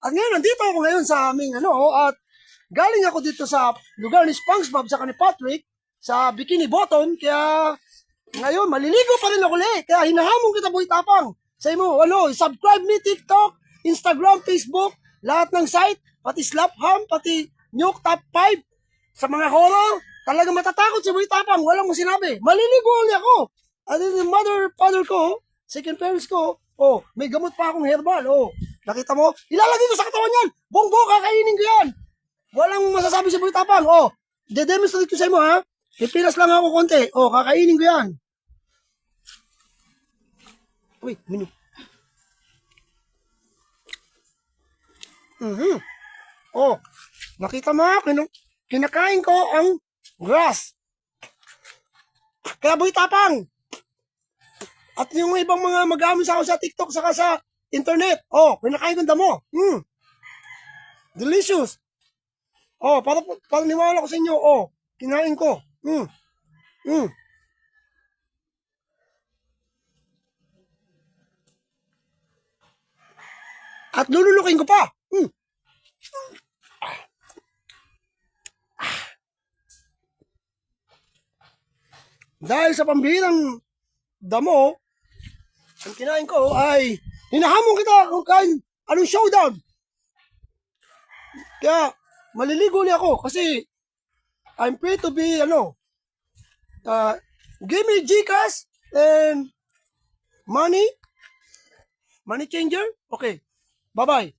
At ngayon, nandito ako ngayon sa aming at galing ako dito sa lugar ni SpongeBob sa ni Patrick sa Bikini Bottom, kaya ngayon maliligo pa rin ako ulit. Kaya hinahamon kita, Boy Tapang. Sa mo, subscribe me TikTok, Instagram, Facebook, lahat ng site, pati Slapham, pati Nuke Top 5 sa mga horror. Talaga matatakot si Boy Tapang, walang mo sinabi. Maliligo ulit ako. At yung father ko, second parents ko, may gamot pa akong herbal, nakita mo? Ilalagay ko sa katawan yan. Bongbo, kakainin ko yan. Walang masasabi si Boy Tapang. De-demonstrate ko sa mo, ha? Pipilas lang ako konti. Kakainin ko yan. Uy, minu. Nakita mo, kinakain ko ang grass. Kaya Boy Tapang. At yung ibang mga mag-amin sa ako sa TikTok saka sa internet. Kinakain ko ang damo. Delicious. Para niwala ko sa inyo. Kinain ko. At lululukin ko pa. Dahil sa pambihirang damo, ang kinain ko ay hinahamon kita kung kain anong showdown. Kaya maliligo ulit ako kasi I'm free to be give me Gcash and money changer. Okay, bye bye.